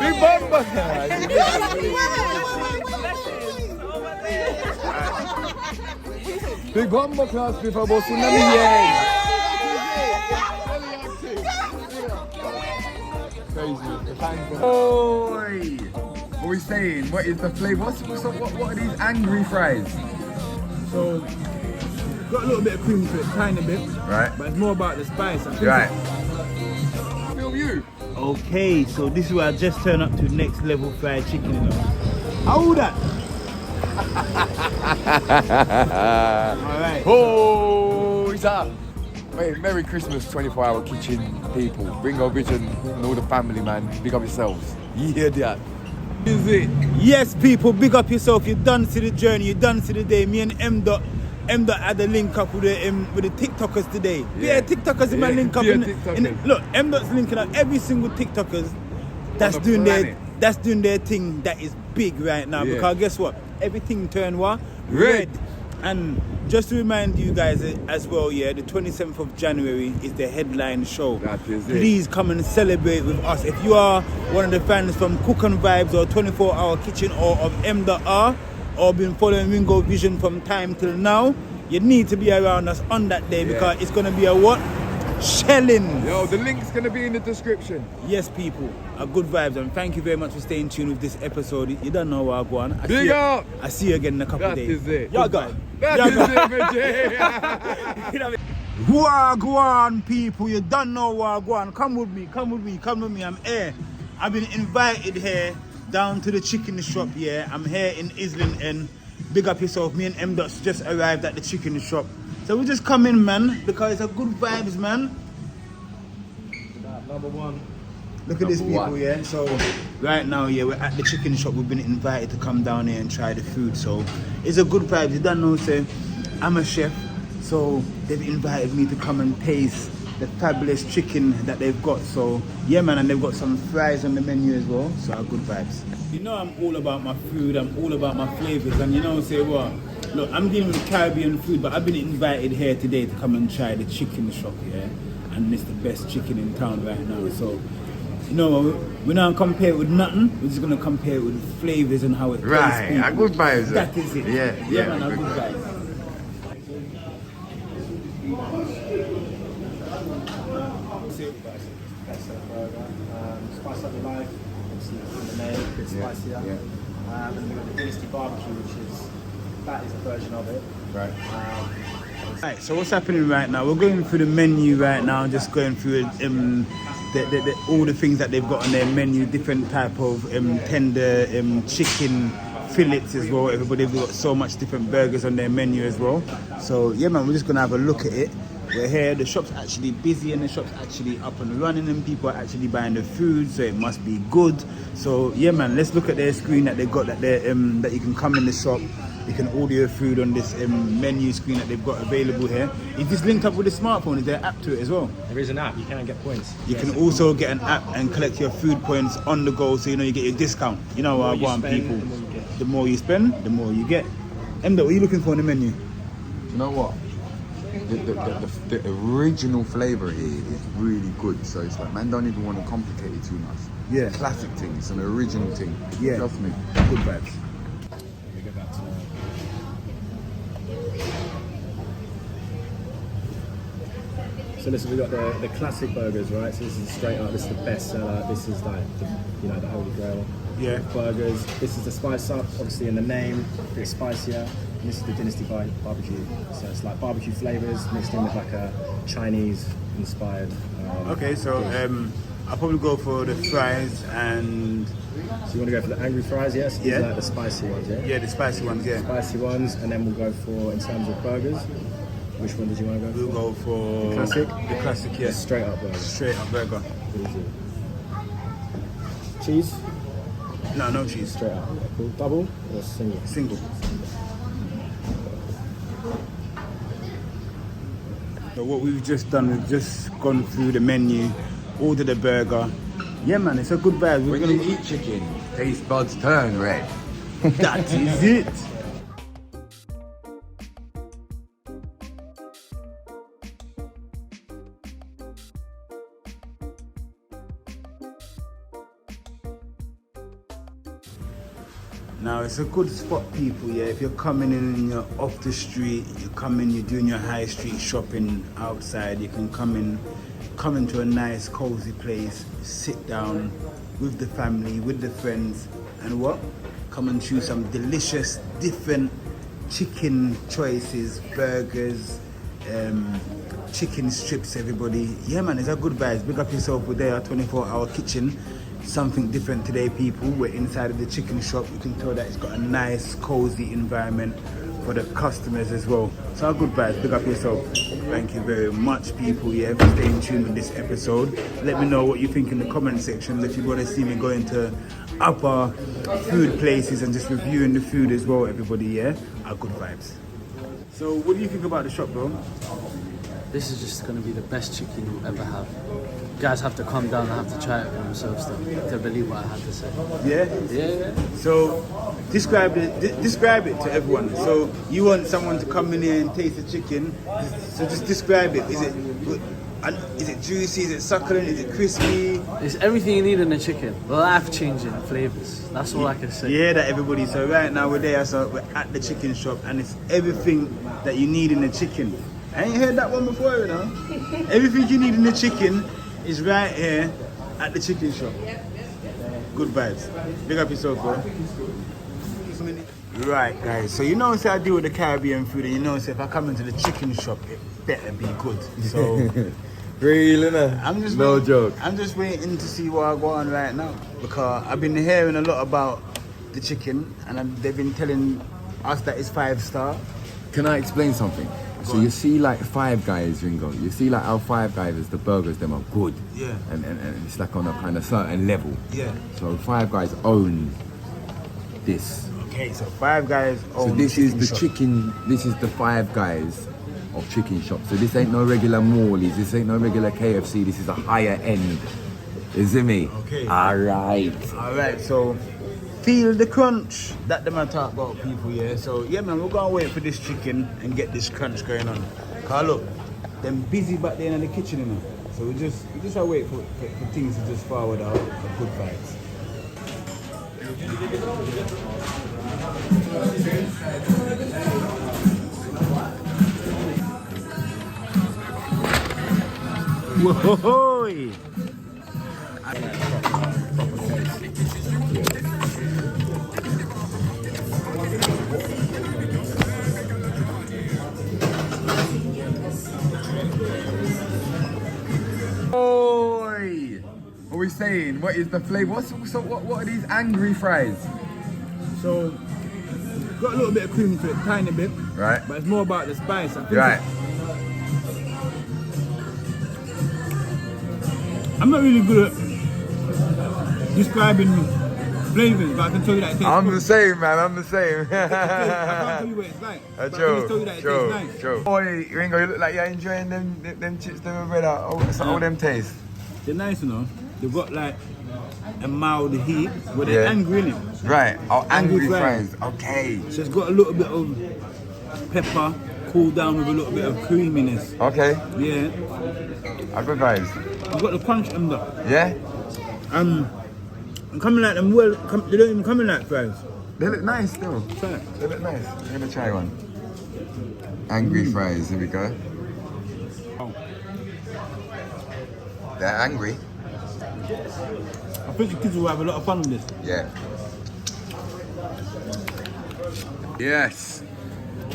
Big Bamba. Big Bamba class before bossing them Crazy. Oi! What are we saying? What is the flavour? What are these angry fries? So, got a little bit of cream to it, tiny bit. Right. But it's more about the spice. Right. Film you. Okay, so this is where I just turned up to next level fried chicken, you know. How that? Alright. Oh, is that? Wait, Merry Christmas, 24-hour kitchen people. Ringo Vision and all the family, man. Big up yourselves. You hear that? Is it? Yes, people, big up yourself. You done to the journey, you done to the day. Me and M Dot had a link up with the TikTokers today. Yeah, TikTokers in my link up. Look, M Dot's linking up every single TikTokers that's doing their thing that is big right now. Yeah. Because guess what? Everything turned what? Red. And just to remind you guys as well, yeah, the 27th of January is the headline show. That is it. Please come and celebrate with us. If you are one of the fans from Cook and Vibes or 24-Hour Kitchen or of M.R. or been following Ringo Vision from time till now, you need to be around us on that day because it's going to be a what? Shelling. Yo, the link's going to be in the description. Yes, people, a good vibes, and thank you very much for staying tuned with this episode. You don't know where I go on. Big up. I see you again in a couple of days. That is it. Y'all got That is it, Wagwan, people, you don't know Wagwan. Come with me. I'm here. I've been invited here down to the chicken shop. Yeah, I'm here in Islington. Big up yourself. Me and M Dots just arrived at the chicken shop. So we just come in, man, because it's a good vibes, man. Number one. Look at these people, yeah. So right now, yeah, we're at the chicken shop. We've been invited to come down here and try the food. So it's a good vibe. You don't know, say, I'm a chef. So they've invited me to come and taste the fabulous chicken that they've got. So yeah, man, and they've got some fries on the menu as well. So good vibes. You know, I'm all about my food. I'm all about my flavors. And you know, say what? Look, I'm dealing with Caribbean food, but I've been invited here today to come and try the chicken shop, yeah? And it's the best chicken in town right now. So, you know, we're not going to compare it with nothing. We're just going to compare it with flavors and how it tastes. Right, a good vibes. That is it. Yeah, man, a good vibes. Spice up your life, obviously in the name, a bit spicier. And then we've got the Dynasty Barbecue, that is a version of it. Right. Right, so what's happening right now? We're going through the menu right now, just going through all the things that they've got on their menu, different type of tender chicken fillets as well. Everybody's got so much different burgers on their menu as well. So yeah, man, we're just gonna have a look at it. We're here, the shop's actually busy and the shop's actually up and running and people are actually buying the food, so it must be good. So yeah, man, let's look at their screen that they've got, that you can come in the shop. You can order your food on this menu screen that they've got available here. Is this linked up with the smartphone? Is there an app to it as well? There is an app, you can get points. You can also get an app and collect your food points on the go, so you know you get your discount. You know what I want, people. The more you spend, the more you get. Emda, what are you looking for on the menu? You know what? The original flavour here is really good, so it's like, man, don't even want to complicate it too much. Yeah. Classic thing, it's an original thing. Yeah. Trust me. Good vibes. Let me go back to So listen, we got the classic burgers, right? So this is straight up, this is the best seller. This is like the holy grail. Yeah. Burgers. This is the spice up, obviously in the name, a bit spicier. And this is the Dynasty Barbecue. So it's like barbecue flavors mixed in with like a Chinese inspired. Okay, so I'll probably go for the fries and. So you want to go for the angry fries, yes? Yeah. Like the spicy ones, yeah? Yeah, the spicy ones, yeah. Spicy ones, and then we'll go for, in terms of burgers, which one did you want to go for? We'll go for the classic? The classic, yeah. Straight up burger. Straight up burger. Cheese? No cheese. Straight up. Cool. Double or single? Single. So what we've just done, we've just gone through the menu, ordered a burger. Yeah, man, it's a good vibe. When you eat chicken, taste buds turn red. That is it. Now it's a good spot, people. Yeah, if you're coming in and you're off the street, you're doing your high street shopping outside. You can come into a nice, cozy place, sit down with the family, with the friends, and what? Come and choose some delicious, different chicken choices, burgers, chicken strips. Everybody, yeah, man, it's a good vibes. Big up yourself. We're there, 24-hour kitchen. Something different today, people. We're inside of the chicken shop. You can tell that it's got a nice, cozy environment for the customers as well. So good vibes, big up yourself. Thank you very much, people, yeah, for staying tuned with this episode. Let me know what you think in the comment section. If you want to see me go into upper food places and just reviewing the food as well, everybody, yeah, are good vibes. So what do you think about the shop, bro? This is just going to be the best chicken you'll ever have. You guys have to come down and have to try it for themselves to believe what I have to say. Yeah? Yeah. So describe it to everyone. So you want someone to come in here and taste the chicken. So just describe it. Is it juicy? Is it succulent? Is it crispy? It's everything you need in a chicken. Life-changing flavors. That's all I can say. Yeah, that everybody. So right now we're there. So we're at the chicken shop, and it's everything that you need in a chicken. I ain't heard that one before, you know. Everything you need in the chicken is right here at the chicken shop. Good vibes. Big up yourself, bro. Right, guys. So you know, say I deal with the Caribbean food, and you know, say if I come into the chicken shop, it better be good. So Real, innit? I'm just no waiting, joke. I'm just waiting to see what I go on right now, because I've been hearing a lot about the chicken, and they've been telling us that it's 5-star. Can I explain something? So you see like Five Guys, Ringo. You see like our Five Guys, the burgers, them are good. Yeah. And it's like on a kind of certain level. Yeah. So Five Guys own this. Okay, so Five Guys own So this is the shop. chicken, this is the Five Guys of chicken shop. So this ain't no regular Morley's, this ain't no regular KFC, this is a higher end. Is it me? Okay. Alright, so feel the crunch that them are talk about, people, yeah? So yeah, man, we're gonna wait for this chicken and get this crunch going on. Cause look, them busy back there in the kitchen, you know. So we just gotta wait for things to just forward out a good vibes. Whoa-ho-ho-y. Oi! What are we saying? What is the flavour? What are these angry fries? So, got a little bit of cream to it, tiny bit. Right. But it's more about the spice. I think Right. I'm not really good at describing flavors, but I can tell you that it tastes I'm good. the same, man. I'm the same. I can't tell you what it's like. But I can just tell you that it tastes nice. True. Oi, Ringo, you look like you're enjoying them chips, them bread out. All them taste. They're nice, you know. They've got like a mild heat, but they're angry in it. Right. Oh, angry Angry fries. fries. Okay. So it's got a little bit of pepper, cooled down with a little bit of creaminess. Okay. Yeah. Good guys. I've got the crunch in there. Yeah? I'm coming like them well. They don't even come in like fries. They look nice still. Try it. They look nice. I'm gonna try one. Angry fries, here we go. They're angry. I think the kids will have a lot of fun with this. Yeah. Yes.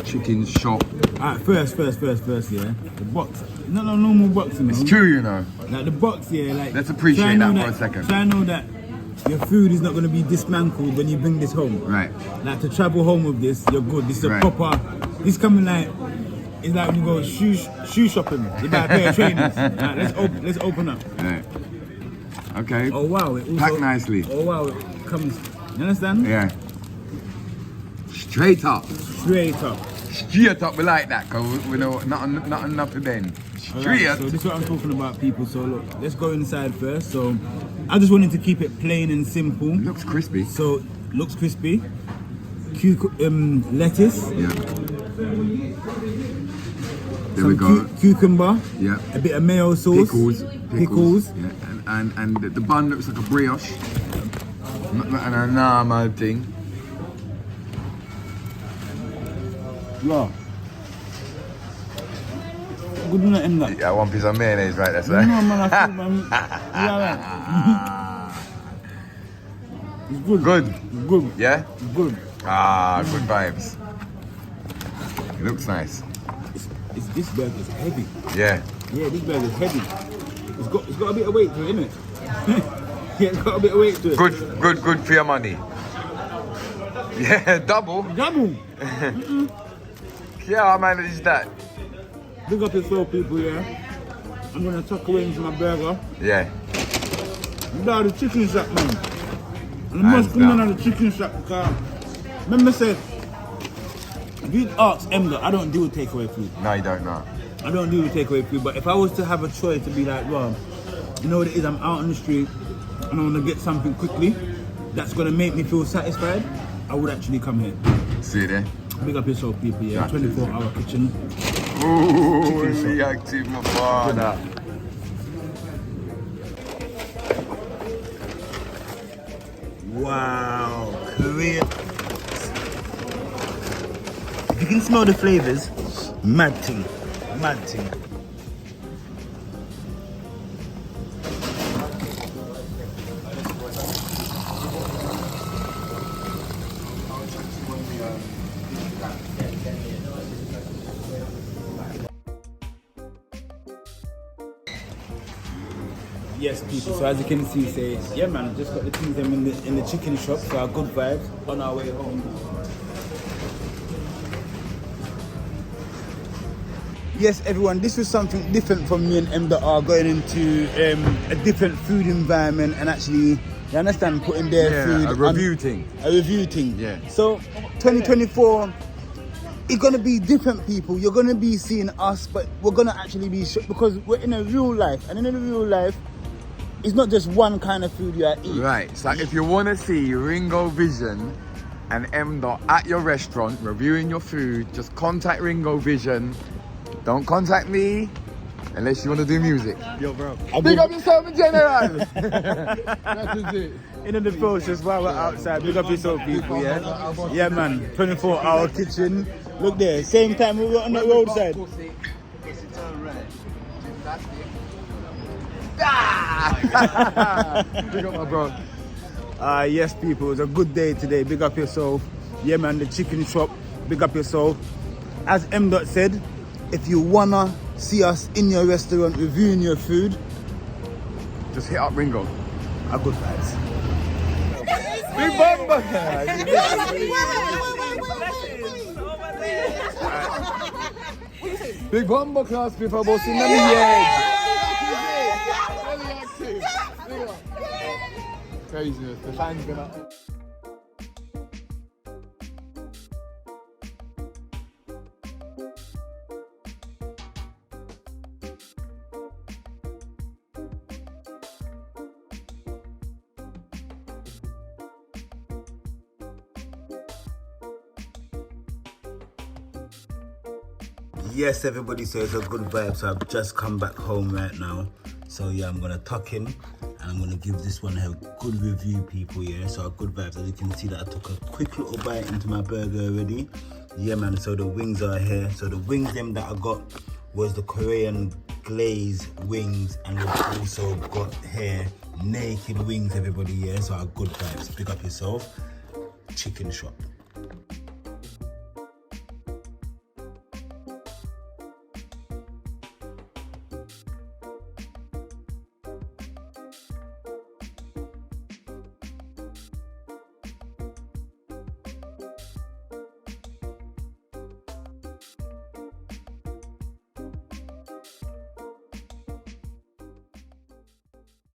Chicken shop. Alright, first, yeah. The box. It's not a normal box, you know. It's true, you know. Like the box, yeah, like. Let's appreciate try know that for a second. Try know that your food is not going to be dismantled when you bring this home. Right. Like to travel home with this, you're good. This is a Right. proper. This coming like. It's like when you go shoe shopping. You buy a pair of trainers. Right, let's open up. Right. Okay. Oh wow! It also, Packed nicely. Oh wow! It comes. You understand? Yeah. Straight up. Straight up. Straight up, we like that, cause we know nothing to bend. Straight. Alright, so this is what I'm talking about, people. So look, let's go inside first. So I just wanted to keep it plain and simple. It looks crispy. So looks crispy. Lettuce. Yeah. There Some we go. Cucumber. Yeah. A bit of mayo sauce. Pickles. Yeah. And the bun looks like a brioche. Not a normal thing. Yeah. Good night, in that. Yeah, one piece of mayonnaise right there, sir. No, man, I feel, man. Yeah, it's good. Good. It's good. Yeah? Good. Ah, good vibes. It looks nice. This burger is heavy. Yeah. Yeah, this burger is heavy. It's got a bit of weight to it, innit? Yeah, it's got a bit of weight to it. Good for your money. Yeah, double. Double. Yeah, how man is that? Big up yourself, people, yeah? I'm gonna tuck away into my burger. Yeah. About the chicken shop, man. And I must come in at the chicken shop because remember I said, if you ask Emma, I don't do takeaway food. No, you don't know. I don't do takeaway food, but if I was to have a choice to be like, well, you know what it is, I'm out on the street and I want to get something quickly that's gonna make me feel satisfied, I would actually come here. See there? Big up yourself, people, yeah. 24-hour kitchen. Ooh, reactive, my father. Wow, Korean. If you can smell the flavors, mad thing, mad thing. Yes, people. So as you can see, say, yeah, man, just got the things them in the chicken shop. So our good vibes on our way home. Yes, everyone, this was something different from me and M that are going into a different food environment and actually, you understand, putting their food. A review thing. A review thing. Yeah. So 2024. It's gonna be different people. You're gonna be seeing us, but we're gonna actually be because we're in a real life, and in a real life, it's not just one kind of food you are eating. Right. So if you want to see Ringo Vision and M Dot at your restaurant reviewing your food, just contact Ringo Vision. Don't contact me unless you want to do music. Yo, bro. Big up yourself in general. That is it. In the process while we're outside, big up yourself, people. Yeah, yeah, man. 24-hour kitchen. Look there. Same time we were on the roadside. Big up my bro. Yes, people. It's a good day today. Big up yourself. Yeah, man. The chicken shop. Big up yourself. As M. Dot said, if you wanna see us in your restaurant reviewing your food, just hit up Ringo. A good vibes. Big Bamba. Big Bamba class people bossing in the head. Craziness. The fans gonna. Yes, everybody, so it's a good vibe. So I've just come back home right now. So yeah, I'm gonna tuck in and I'm gonna give this one a good review, people. Yeah, so a good vibes. As you can see that I took a quick little bite into my burger already. Yeah, man. So the wings are here. So the wings them that I got was the Korean glazed wings, and we've also got here naked wings, everybody. Yeah, so a good vibes. Pick up yourself. Chicken shop.